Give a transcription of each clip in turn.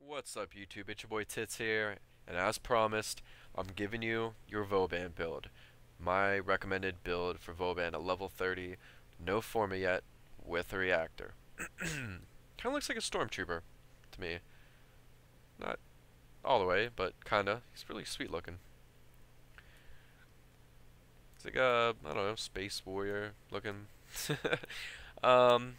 What's up YouTube, it's your boy Tits here, and as promised, I'm giving you your Vauban build. My recommended build for Vauban at level 30, no forma yet, with a reactor. Kinda looks like a stormtrooper to me. Not all the way, but kinda. He's really sweet looking. He's like a, I don't know, space warrior looking. um,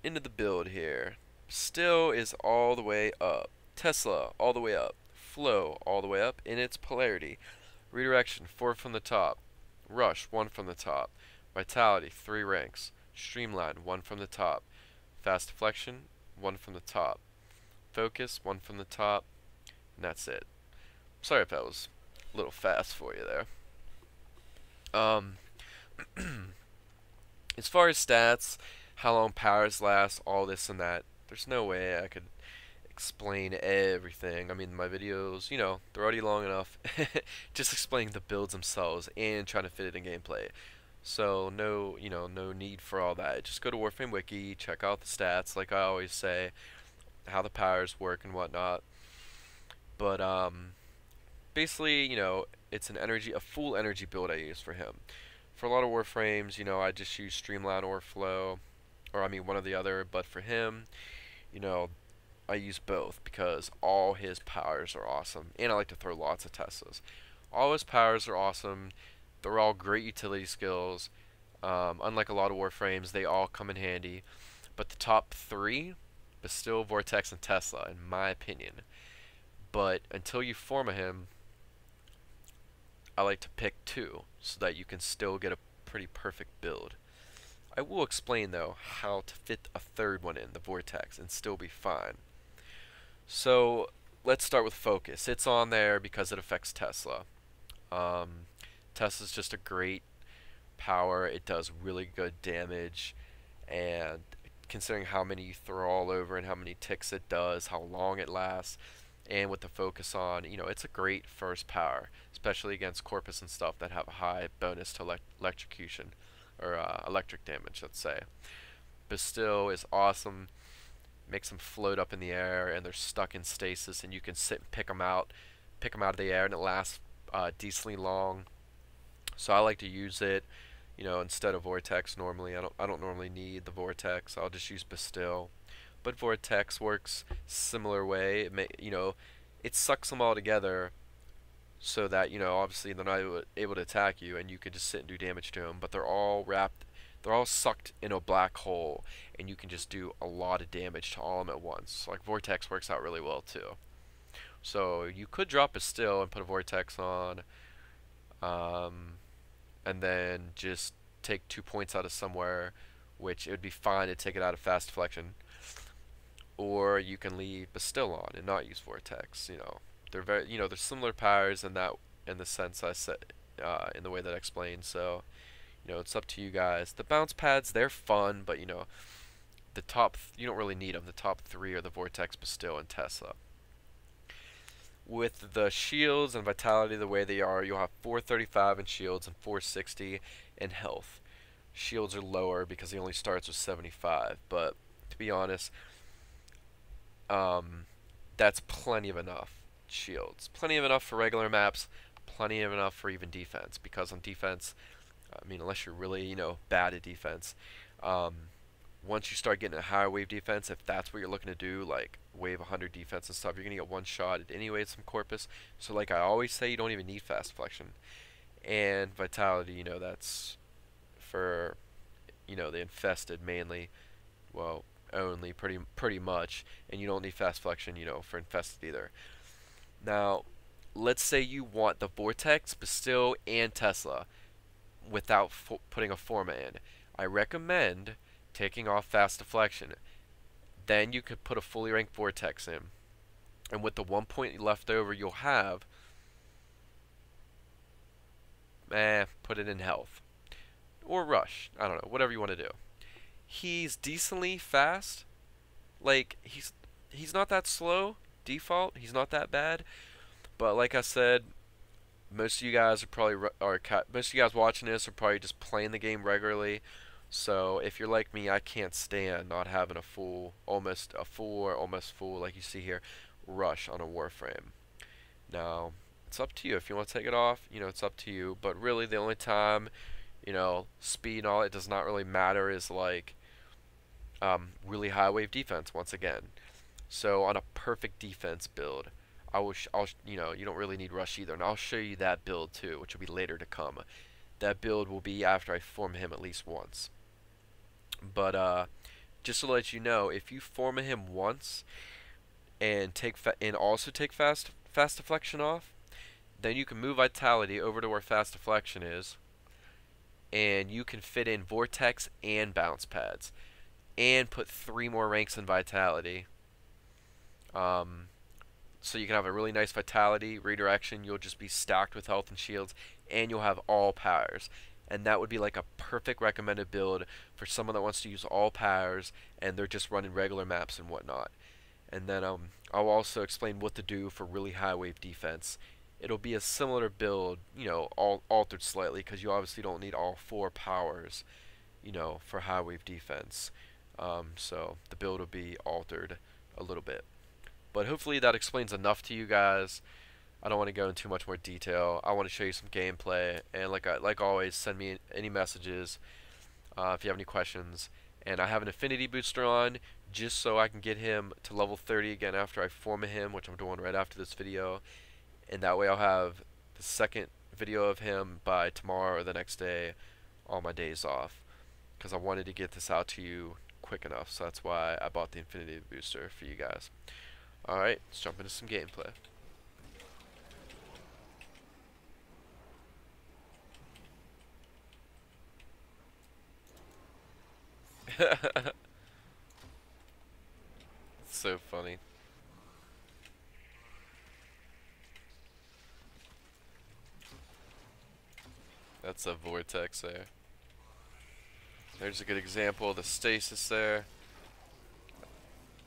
Into the build here. Still is all the way up. Tesla all the way up. Flow all the way up in its polarity. Redirection 4 from the top. Rush 1 from the top. Vitality 3 ranks. Streamline 1 from the top. Fast deflection 1 from the top. Focus 1 from the top. And that's it. Sorry if that was a little fast for you there. As far as stats, how long powers last, all this and that, there's no way I could explain everything. I mean, my videos, they're already long enough. Just explaining the builds themselves and trying to fit it in gameplay. So no need for all that. Just go to Warframe Wiki, check out the stats, like I always say, how the powers work and whatnot. But basically, it's a full energy build I use for him. For a lot of Warframes, I just use Streamline or Flow, or I mean one or the other. But for him, I use both because all his powers are awesome, and I like to throw lots of Teslas. All his powers are awesome. They're all great utility skills. Unlike a lot of Warframes, they all come in handy. But the top three, Bastille, Vortex, and Tesla, in my opinion. But until you form him, I like to pick two so that you can still get a pretty perfect build. I will explain though how to fit a third one in, the Vortex, and still be fine. So let's start with Focus. It's on there because it affects Tesla. Tesla's just a great power. It does really good damage, and considering how many you throw all over and how many ticks it does, how long it lasts, and with the focus on, it's a great first power, especially against Corpus and stuff that have a high bonus to electrocution, or electric damage, let's say. Bastille is awesome, makes them float up in the air, and they're stuck in stasis, and you can sit and pick them out of the air, and it lasts decently long. So I like to use it, instead of Vortex normally. I don't normally need the Vortex. I'll just use Bastille. But Vortex works similar way. It sucks them all together so that, obviously they're not able to attack you, and you can just sit and do damage to them. But they're all sucked in a black hole, and you can just do a lot of damage to all of them at once. Like Vortex works out really well too. So you could drop a still and put a Vortex on, and then just take 2 points out of somewhere, which it would be fine to take it out of fast deflection. Or you can leave Bastille on and not use Vortex. They're they're similar powers in the sense I said, in the way that I explained. So, it's up to you guys. The bounce pads, they're fun, but the top, you don't really need them. The top three are the Vortex, Bastille, and Tesla. With the shields and vitality the way they are, you'll have 435 in shields and 460 in health. Shields are lower because he only starts with 75, but to be honest, that's plenty of enough. Shields, plenty of enough for regular maps, plenty of enough for even defense, because on defense, I mean, unless you're really, bad at defense, once you start getting a higher wave defense, if that's what you're looking to do, like wave 100 defense and stuff, you're gonna get one shot at anyways from Corpus. So like I always say, you don't even need fast deflection. And vitality, that's for, the infested mainly, well, only pretty much, and you don't need fast deflection, for infested either. Now, let's say you want the Vortex, Bastille, and Tesla without putting a forma in. I recommend taking off fast deflection. Then you could put a fully ranked Vortex in, and with the 1 point left over, you'll have, put it in health or rush. I don't know, whatever you want to do. He's decently fast. Like he's not that slow default. He's not that bad. But like I said, most of you guys watching this are probably just playing the game regularly, So if you're like me, I can't stand not having a full, almost a full or almost full, like you see here, rush on a Warframe. Now, it's up to you. If you want to take it off, it's up to you. But really, the only time, speed and all, it does not really matter is like really high wave defense once again. So on a perfect defense build, you don't really need rush either, and I'll show you that build too, which will be later to come. That build will be after I form him at least once. But just to let you know, if you form him once and also take fast deflection off, then you can move vitality over to where fast deflection is, and you can fit in vortex and bounce pads, and put 3 more ranks in vitality. So you can have a really nice vitality, redirection, you'll just be stacked with health and shields, and you'll have all powers. And that would be like a perfect recommended build for someone that wants to use all powers and they're just running regular maps and whatnot. And then I'll also explain what to do for really high wave defense. It'll be a similar build, all altered slightly, because you obviously don't need all 4 powers, for high wave defense. So the build will be altered a little bit. But hopefully that explains enough to you guys. I don't want to go into too much more detail. I want to show you some gameplay, and like always, send me any messages if you have any questions. And I have an affinity booster on just so I can get him to level 30 again after I form him, which I'm doing right after this video. And that way I'll have the second video of him by tomorrow or the next day on my days off, because I wanted to get this out to you quick enough. So that's why I bought the affinity booster for you guys. Alright, let's jump into some gameplay. It's so funny. That's a vortex there. There's a good example of the stasis there.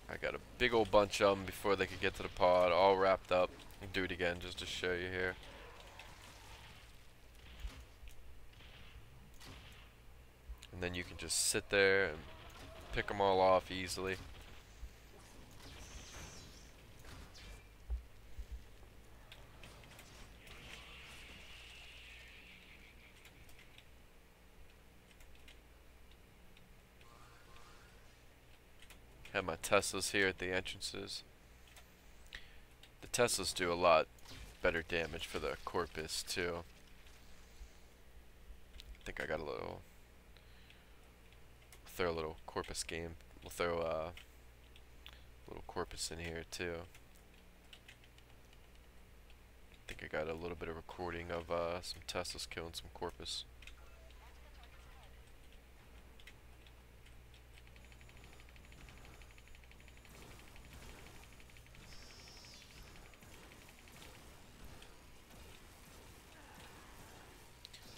I got a big old bunch of them before they could get to the pod, all wrapped up. I'll do it again just to show you here. And then you can just sit there and pick them all off easily. Have my Teslas here at the entrances. The Teslas do a lot better damage for the Corpus too. I think I got a little. Throw a little Corpus game. We'll throw a little Corpus in here too. I think I got a little bit of recording of some Teslas killing some Corpus.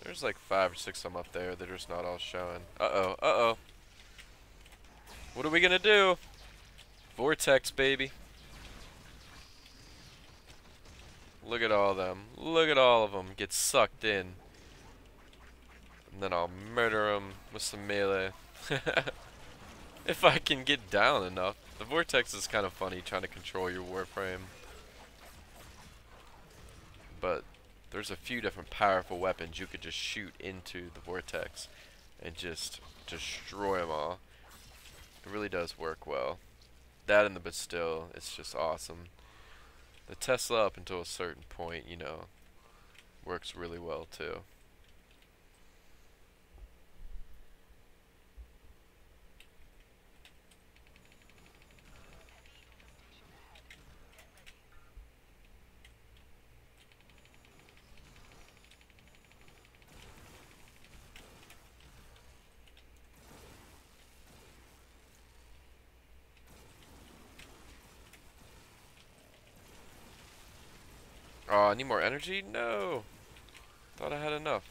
There's like 5 or 6 of them up there. They're just not all showing. Uh-oh, uh-oh. What are we gonna do? Vortex, baby. Look at all of them. Look at all of them get sucked in. And then I'll murder them with some melee. If I can get down enough. The Vortex is kind of funny, trying to control your Warframe. But there's a few different powerful weapons you could just shoot into the Vortex and just destroy them all. It really does work well. That and the Bastille, it's just awesome. The Tesla up until a certain point, works really well too. Oh, I need more energy? No! Thought I had enough.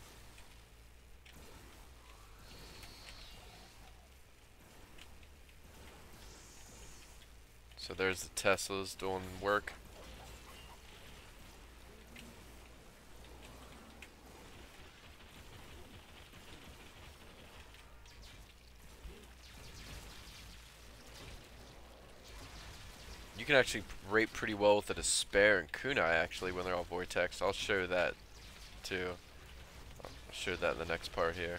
So there's the Teslas doing work. You can actually rate pretty well with the Despair and Kunai actually when they're all Vortex. I'll show that too. I'll show that in the next part here.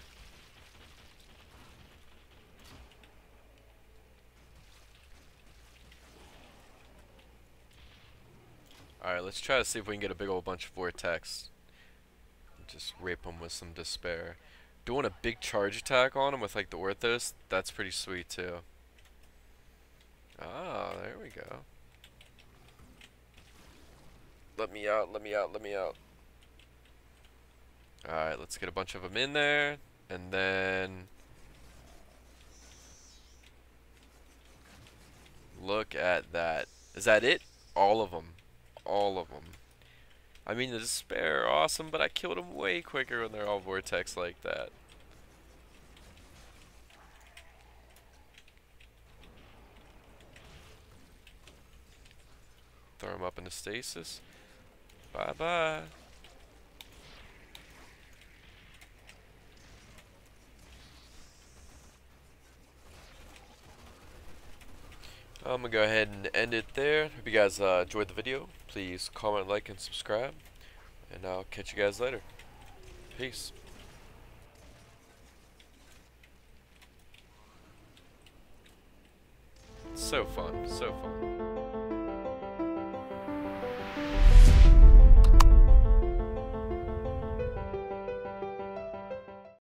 Alright, let's try to see if we can get a big old bunch of Vortex. Just rape them with some Despair. Doing a big charge attack on them with like the Orthos, that's pretty sweet too. Ah, there we go. Let me out, let me out, let me out. Alright, let's get a bunch of them in there. And then... look at that. Is that it? All of them. All of them. I mean, the Despair are awesome, but I killed them way quicker when they're all Vortex like that. Throw them up into stasis. Bye-bye. I'm gonna go ahead and end it there. Hope you guys enjoyed the video. Please comment, like, and subscribe. And I'll catch you guys later. Peace. So fun, so fun.